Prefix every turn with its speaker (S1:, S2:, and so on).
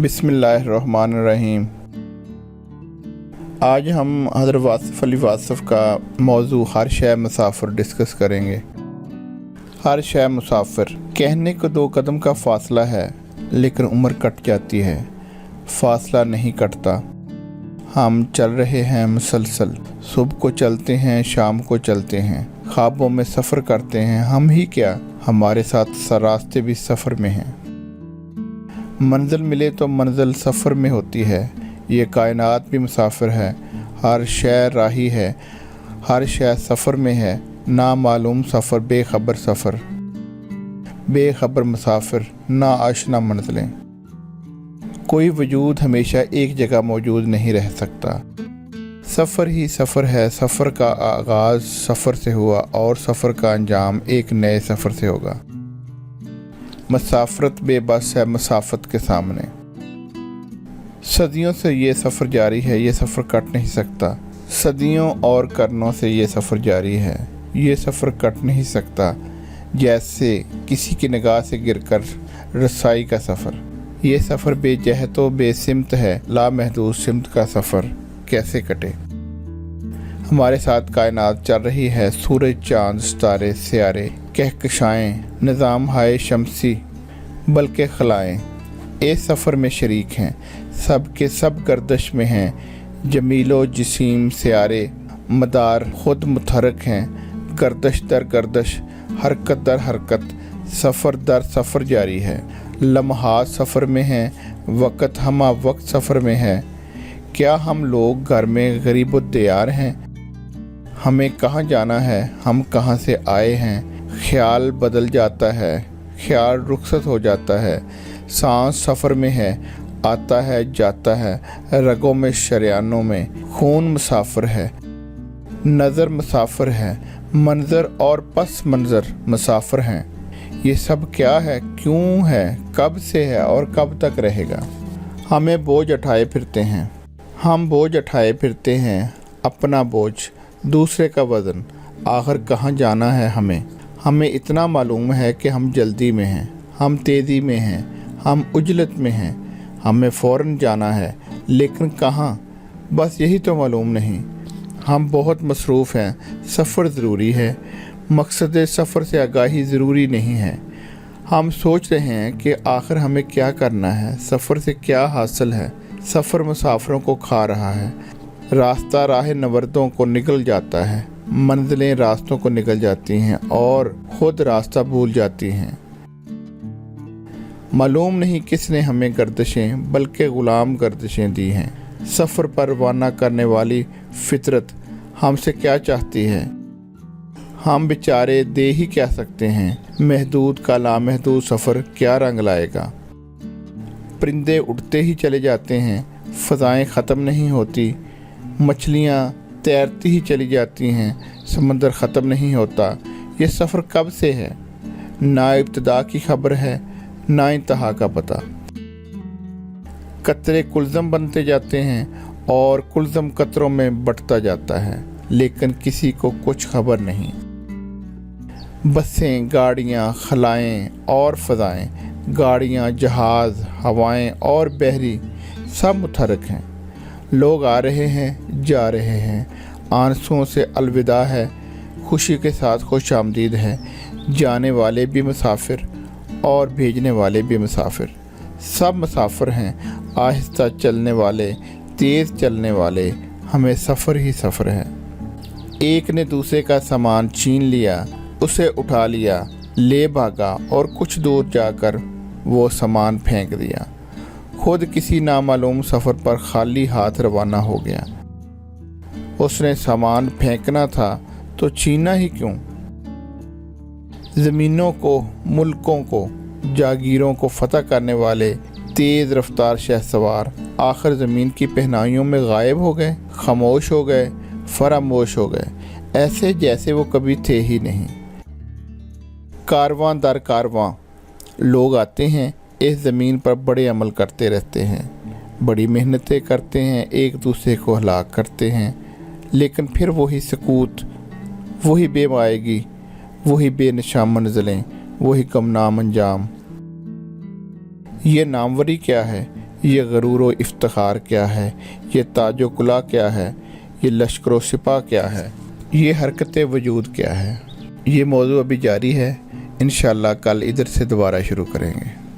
S1: बिस्मिल्लाहिर्रहमानिर्रहीम। आज हम हज़रत वासिफ़ अली वासिफ़ का मौजू हर शय मुसाफ़िर डिस्कस करेंगे। हर शय मुसाफ़िर कहने को 2 कदम का फ़ासला है, लेकिन उम्र कट जाती है, फ़ासला नहीं कटता। हम चल रहे हैं मुसलसल, सुबह को चलते हैं, शाम को चलते हैं, ख्वाबों में सफ़र करते हैं। हम ही क्या, हमारे साथ रास्ते भी सफ़र में हैं। मंजिल मिले तो मंजिल सफ़र में होती है। ये कायनात भी मुसाफिर है, हर शय राही है, हर शय सफ़र में है। ना मालूम सफ़र, बेखबर सफ़र, बेखबर मुसाफिर, ना आशना मंजिलें। कोई वजूद हमेशा एक जगह मौजूद नहीं रह सकता। सफ़र ही सफ़र है, सफ़र का आगाज़ सफ़र से हुआ और सफ़र का अंजाम एक नए सफ़र से होगा। मुसाफरत बेबस है मुसाफत के सामने। सदियों से ये सफ़र जारी है, ये सफ़र कट नहीं सकता। सदियों और करनों से ये सफ़र जारी है, ये सफ़र कट नहीं सकता। जैसे किसी की निगाह से गिरकर रसाई का सफ़र। ये सफ़र बेजहतो बेसिमत है, लामहदूद सिमत का सफ़र कैसे कटे। हमारे साथ कायनात चल रही है, सूरज चाँद सितारे सियारे कहकशाएँ, निज़ाम हाय शमसी बल्कि खलाएँ इस सफ़र में शरीक हैं। सब के सब गर्दश में हैं, जमीलो जिसीम सियारे मदार खुद मुतहरक हैं। गर्दश दर गर्दश, हरकत दर हरकत, सफ़र दर सफ़र जारी है। लम्हात सफ़र में हैं, वक़्त हमा वक्त सफ़र में है। क्या हम लोग घर में गरीब दियार हैं? हमें कहाँ जाना है, हम कहाँ से आए हैं। ख्याल बदल जाता है, ख्याल रुखसत हो जाता है। सांस सफ़र में है, आता है जाता है, रगों में शरियानों में खून मुसाफिर है। नज़र मुसाफिर है, मंज़र और पस मंज़र मुसाफिर हैं। ये सब क्या है, क्यों है, कब से है और कब तक रहेगा। हमें बोझ उठाए फिरते हैं, हम बोझ उठाए फिरते हैं, अपना बोझ दूसरे का वज़न। आखिर कहाँ जाना है हमें। हमें इतना मालूम है कि हम जल्दी में हैं, हम तेज़ी में हैं, हम उजलत में हैं। हमें फ़ौरन जाना है, लेकिन कहाँ, बस यही तो मालूम नहीं। हम बहुत मसरूफ़ हैं, सफ़र ज़रूरी है, मकसद सफ़र से आगाही ज़रूरी नहीं है। हम सोच रहे हैं कि आखिर हमें क्या करना है, सफ़र से क्या हासिल है। सफ़र मुसाफिरों को खा रहा है, रास्ता राह नवरदों को निकल जाता है। मंजिलें रास्तों को निकल जाती हैं और ख़ुद रास्ता भूल जाती हैं। मालूम नहीं किसने हमें गर्दिशें बल्कि ग़ुलाम गर्दिशें दी हैं। सफ़र पर रवाना करने वाली फ़ितरत हमसे क्या चाहती है, हम बेचारे दे ही क्या सकते हैं। महदूद का लामहदूद सफ़र क्या रंग लाएगा। परिंदे उड़ते ही चले जाते हैं, फ़ज़ाएँ ख़त्म नहीं होती। मछलियाँ तैरती ही चली जाती हैं, समंदर ख़त्म नहीं होता। ये सफ़र कब से है, ना इब्तिदा की खबर है, ना इंतहा का पता। कतरे कुलज़म बनते जाते हैं और कुलज़म कतरों में बंटता जाता है, लेकिन किसी को कुछ खबर नहीं। बसें, गाड़ियाँ, खलाएँ और फ़ज़ाएँ, गाड़ियाँ, जहाज़, हवाएँ और बहरी सब मुतहरक हैं। लोग आ रहे हैं, जा रहे हैं। आंसुओं से अलविदा है, खुशी के साथ खुश आमदीद है। जाने वाले भी मुसाफिर और भेजने वाले भी मुसाफिर, सब मुसाफिर हैं। आहिस्ता चलने वाले, तेज़ चलने वाले, हमें सफ़र ही सफ़र है। एक ने दूसरे का सामान छीन लिया, उसे उठा लिया, ले भागा और कुछ दूर जाकर वो सामान फेंक दिया। खुद किसी नामालूम सफ़र पर खाली हाथ रवाना हो गया। उसने सामान फेंकना था तो छीना ही क्यों। ज़मीनों को, मुल्कों को, जागीरों को फ़तह करने वाले तेज़ रफ्तार शहसवार आखिर ज़मीन की पहनाइयों में गायब हो गए, खामोश हो गए, फरामोश हो गए, ऐसे जैसे वो कभी थे ही नहीं। कारवां दर कारवां लोग आते हैं, इस ज़मीन पर बड़े अमल करते रहते हैं, बड़ी मेहनतें करते हैं, एक दूसरे को हलाक करते हैं, लेकिन फिर वही सकूत, वही बेमायगी, वही बेनिशान मंजिलें, वही गुमनाम अंजाम। ये नामवरी क्या है, یہ غرور و افتخار کیا ہے، یہ تاج و کلا کیا ہے، یہ لشکر و سپاہ کیا ہے، یہ حرکت وجود کیا ہے۔ یہ موضوع ابھی جاری ہے، انشاءاللہ کل ادھر سے دوبارہ شروع کریں گے۔